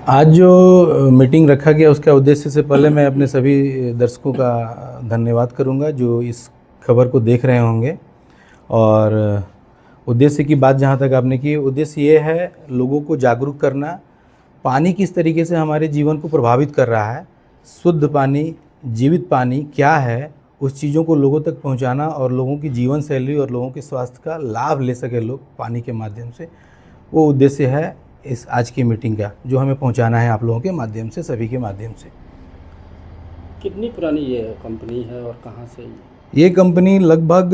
आज जो मीटिंग रखा गया उसका उद्देश्य से पहले मैं अपने सभी दर्शकों का धन्यवाद करूंगा जो इस खबर को देख रहे होंगे। और उद्देश्य की बात जहां तक आपने की, उद्देश्य ये है लोगों को जागरूक करना, पानी किस तरीके से हमारे जीवन को प्रभावित कर रहा है, शुद्ध पानी, जीवित पानी क्या है, उस चीज़ों को लोगों तक पहुंचाना और लोगों की जीवन शैली और लोगों के स्वास्थ्य का लाभ ले सके लोग पानी के माध्यम से, वो उद्देश्य है इस आज की मीटिंग का, जो हमें पहुंचाना है आप लोगों के माध्यम से, सभी के माध्यम से। कितनी पुरानी ये कंपनी है और कहाँ से? ये कंपनी लगभग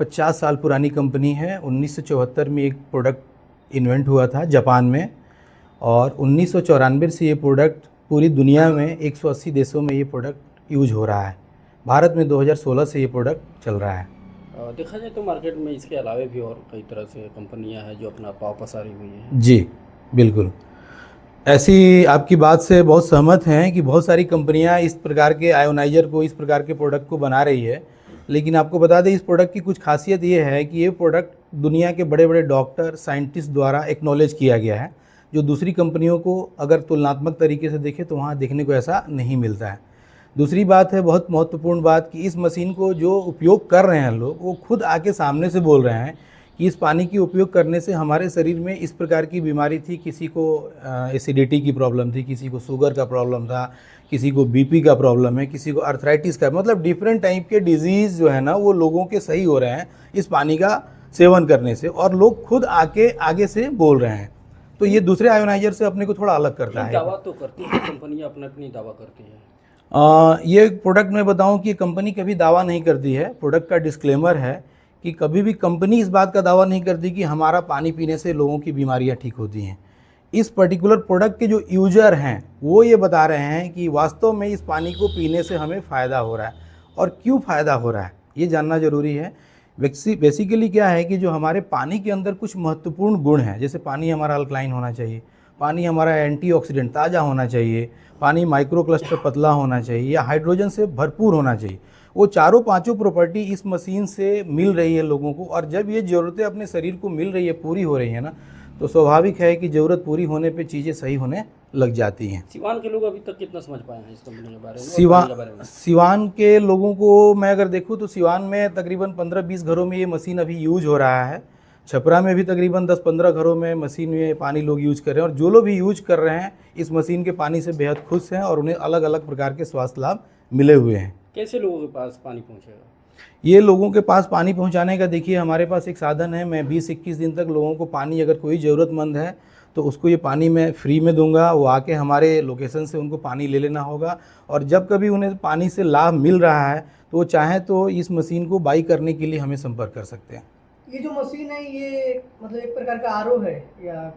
50 साल पुरानी कंपनी है। 1974 में एक प्रोडक्ट इन्वेंट हुआ था जापान में, और 1994 से ये प्रोडक्ट पूरी दुनिया में 180 देशों में ये प्रोडक्ट यूज हो रहा है। भारत में 2016 से ये प्रोडक्ट चल रहा है। देखा जाए तो मार्केट में इसके अलावा भी और कई तरह से कंपनियां हैं जो अपना पाँव पसारी हुई हैं। जी बिल्कुल, ऐसी आपकी बात से बहुत सहमत हैं कि बहुत सारी कंपनियां इस प्रकार के आयोनाइजर को, इस प्रकार के प्रोडक्ट को बना रही है। लेकिन आपको बता दें, इस प्रोडक्ट की कुछ खासियत ये है कि ये प्रोडक्ट दुनिया के बड़े बड़े डॉक्टर, साइंटिस्ट द्वारा एक्नॉलेज किया गया है, जो दूसरी कंपनियों को अगर तुलनात्मक तरीके से देखें तो वहाँ देखने को ऐसा नहीं मिलता है। दूसरी बात है, बहुत महत्वपूर्ण बात, कि इस मशीन को जो उपयोग कर रहे हैं लोग, वो खुद आके सामने से बोल रहे हैं कि इस पानी की उपयोग करने से हमारे शरीर में इस प्रकार की बीमारी थी, किसी को एसिडिटी की प्रॉब्लम थी, किसी को शुगर का प्रॉब्लम था, किसी को बीपी का प्रॉब्लम है, किसी को अर्थराइटिस का, मतलब डिफरेंट टाइप के डिजीज़ जो है ना, वो लोगों के सही हो रहे हैं इस पानी का सेवन करने से, और लोग खुद आके आगे से बोल रहे हैं। तो ये दूसरे आयोनाइजर से अपने को थोड़ा अलग करता है। दावा तो करती है कंपनियां, अपना अपनी दावा करती हैं। ये प्रोडक्ट मैं बताऊं कि कंपनी कभी दावा नहीं करती है। प्रोडक्ट का डिस्क्लेमर है कि कभी भी कंपनी इस बात का दावा नहीं करती कि हमारा पानी पीने से लोगों की बीमारियां ठीक होती हैं। इस पर्टिकुलर प्रोडक्ट के जो यूजर हैं वो ये बता रहे हैं कि वास्तव में इस पानी को पीने से हमें फ़ायदा हो रहा है, और क्यों फ़ायदा हो रहा है ये जानना ज़रूरी है। बेसिकली क्या है कि जो हमारे पानी के अंदर कुछ महत्वपूर्ण गुण हैं, जैसे पानी हमारा अल्कलाइन होना चाहिए, पानी हमारा एंटीऑक्सीडेंट ताज़ा होना चाहिए, पानी माइक्रो क्लस्टर पतला होना चाहिए, या हाइड्रोजन से भरपूर होना चाहिए। वो चारों पांचों प्रॉपर्टी इस मशीन से मिल रही है लोगों को, और जब ये ज़रूरतें अपने शरीर को मिल रही है, पूरी हो रही है ना, तो स्वाभाविक है कि ज़रूरत पूरी होने पे चीज़ें सही होने लग जाती हैं। सिवान के लोग अभी तक कितना समझ पाए हैं इस कंपनी के बारे में सिवा और पानी के बारे में? सिवान के लोगों को मैं अगर देखूँ तो सिवान में तकरीबन 15-20 घरों में ये मशीन अभी यूज हो रहा है। छपरा में भी तकरीबन 10-15 घरों में मशीन में पानी लोग यूज कर रहे हैं, और जो लोग भी यूज कर रहे हैं इस मशीन के पानी से बेहद खुश हैं, और उन्हें अलग अलग प्रकार के स्वास्थ्य लाभ मिले हुए हैं। कैसे लोगों के पास पानी पहुंचेगा? ये लोगों के पास पानी पहुंचाने का, देखिए हमारे पास एक साधन है। मैं 20-21 दिन तक लोगों को पानी, अगर कोई ज़रूरतमंद है तो उसको ये पानी मैं फ्री में दूंगा। वो आके हमारे लोकेशन से उनको पानी ले लेना होगा, और जब कभी उन्हें पानी से लाभ मिल रहा है तो वो चाहे तो इस मशीन को बाई करने के लिए हमें संपर्क कर सकते हैं। ये जो मशीन है ये मतलब एक प्रकार का आरओ है या?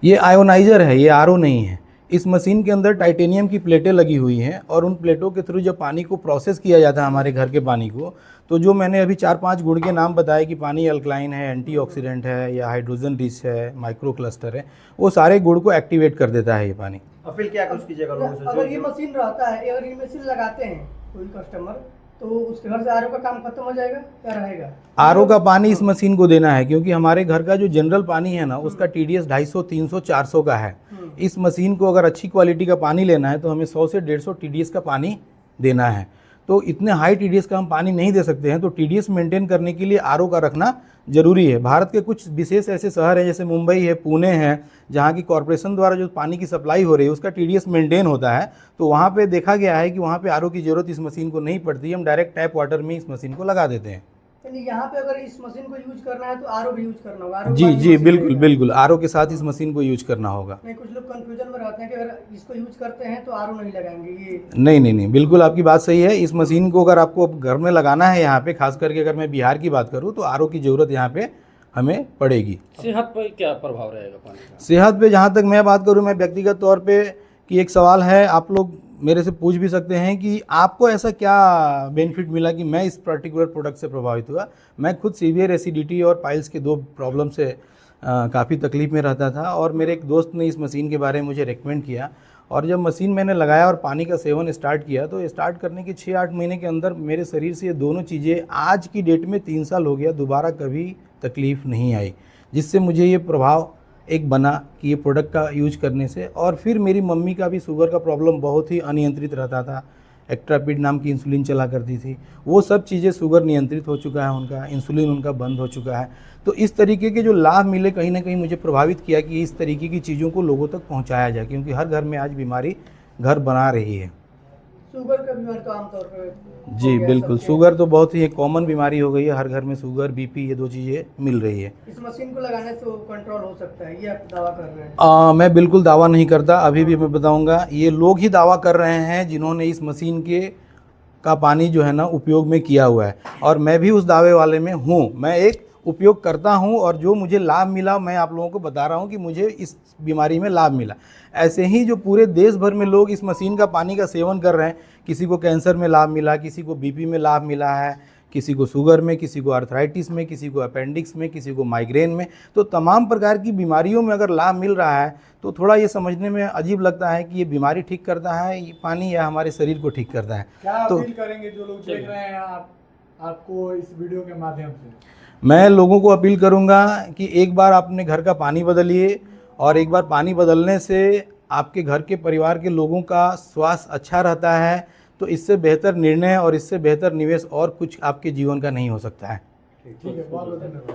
ये आयोनाइजर है, ये आरओ नहीं है। इस मशीन के अंदर टाइटेनियम की प्लेटें लगी हुई हैं, और उन प्लेटों के थ्रू जब पानी को प्रोसेस किया जाता है, हमारे घर के पानी को, तो जो मैंने अभी 4-5 गुण के नाम बताए कि पानी अल्कलाइन है, एंटीऑक्सीडेंट है, या हाइड्रोजन रिच है, माइक्रो क्लस्टर है, वो सारे गुण को एक्टिवेट कर देता है ये पानी। अपील क्या कुछ कीजिएगा लोगों से? अगर ये मशीन रहता है, अगर ये मशीन लगाते हैं कोई कस्टमर, तो उसके घर से आरओ का काम खत्म हो जाएगा या रहेगा? आरओ का पानी इस मशीन को देना है, क्योंकि हमारे घर का जो जनरल पानी है ना, उसका टीडीएस 250, 300, 400 का है। इस मशीन को अगर अच्छी क्वालिटी का पानी लेना है तो हमें 100 से 150 टीडीएस का पानी देना है। तो इतने हाई टीडीएस का हम पानी नहीं दे सकते हैं, तो टीडीएस मेंटेन करने के लिए आरओ का रखना जरूरी है। भारत के कुछ विशेष ऐसे शहर हैं, जैसे मुंबई है, पुणे है, जहाँ की कॉरपोरेशन द्वारा जो पानी की सप्लाई हो रही है उसका टीडीएस मेंटेन होता है, तो वहाँ पे देखा गया है कि वहाँ पे आरओ की ज़रूरत इस मशीन को नहीं पड़ती। हम डायरेक्ट टैप वाटर में इस मशीन को लगा देते हैं। यानी यहाँ पे अगर इस मशीन को यूज करना है तो आरओ भी यूज करना होगा? RO जी वाली जी मशीन बिल्कुल रहेगा। बिल्कुल, आरओ के साथ इस मशीन को यूज करना होगा। नहीं, कुछ लोग कंफ्यूजन में रहते हैं कि अगर इसको यूज करते हैं तो आरओ नहीं लगाएंगे। ये नहीं नहीं नहीं, बिल्कुल आपकी बात सही है। इस मशीन को अगर आपको घर में लगाना है यहाँ पे, खास करके अगर मैं बिहार की बात करूँ, तो आरओ की ज़रूरत यहाँ पे हमें पड़ेगी। सेहत पर क्या प्रभाव रहेगा पानी का? सेहत पे जहाँ तक मैं बात करूँ, मैं व्यक्तिगत तौर पे, कि एक सवाल है, आप लोग मेरे से पूछ भी सकते हैं कि आपको ऐसा क्या बेनिफिट मिला कि मैं इस पर्टिकुलर प्रोडक्ट से प्रभावित हुआ। मैं खुद सीवियर एसिडिटी और पाइल्स के 2 प्रॉब्लम से काफ़ी तकलीफ़ में रहता था, और मेरे एक दोस्त ने इस मशीन के बारे में मुझे रेकमेंड किया, और जब मशीन मैंने लगाया और पानी का सेवन स्टार्ट किया, तो स्टार्ट करने के 6-8 महीने के अंदर मेरे शरीर से ये दोनों चीज़ें, आज की डेट में 3 साल हो गया, दोबारा कभी तकलीफ़ नहीं आई, जिससे मुझे ये प्रभाव एक बना कि ये प्रोडक्ट का यूज करने से। और फिर मेरी मम्मी का भी शुगर का प्रॉब्लम बहुत ही अनियंत्रित रहता था, एक्ट्रापिड नाम की इंसुलिन चला करती थी, वो सब चीज़ें शुगर नियंत्रित हो चुका है उनका, इंसुलिन उनका बंद हो चुका है। तो इस तरीके के जो लाभ मिले कहीं ना कहीं मुझे प्रभावित किया कि इस तरीके की चीज़ों को लोगों तक पहुंचाया जाए, क्योंकि हर घर में आज बीमारी घर बना रही है। शुगर का बीमारी तो आमतौर पे हो जी गया बिल्कुल, सबके। शुगर तो बहुत ही एक कॉमन बीमारी हो गई है, हर घर में शुगर बीपी ये दो चीज़ें मिल रही है। इस मशीन को लगाने से वो कंट्रोल हो सकता है, ये आप दावा कर रहे हैं? मैं बिल्कुल दावा नहीं करता, अभी भी मैं बताऊंगा, ये लोग ही दावा कर रहे हैं जिन्होंने इस मशीन के का पानी जो है ना उपयोग में किया हुआ है, और मैं भी उस दावे वाले में हूँ। मैं एक उपयोग करता हूँ और जो मुझे लाभ मिला मैं आप लोगों को बता रहा हूँ कि मुझे इस बीमारी में लाभ मिला। ऐसे ही जो पूरे देश भर में लोग इस मशीन का पानी का सेवन कर रहे हैं, किसी को कैंसर में लाभ मिला, किसी को बीपी में लाभ मिला है, किसी को शुगर में, किसी को आर्थराइटिस में, किसी को अपेंडिक्स में, किसी को माइग्रेन में। तो तमाम प्रकार की बीमारियों में अगर लाभ मिल रहा है तो थोड़ा ये समझने में अजीब लगता है कि ये बीमारी ठीक करता है ये पानी या हमारे शरीर को ठीक करता है। क्या तो अपील करेंगे जो लोग देख रहे हैं आपको इस वीडियो के माध्यम से? मैं लोगों को अपील करूंगा कि एक बार अपने घर का पानी बदलिए, और एक बार पानी बदलने से आपके घर के परिवार के लोगों का स्वास्थ्य अच्छा रहता है। तो इससे बेहतर निर्णय और इससे बेहतर निवेश और कुछ आपके जीवन का नहीं हो सकता है। ठीक है, बहुत बहुत धन्यवाद।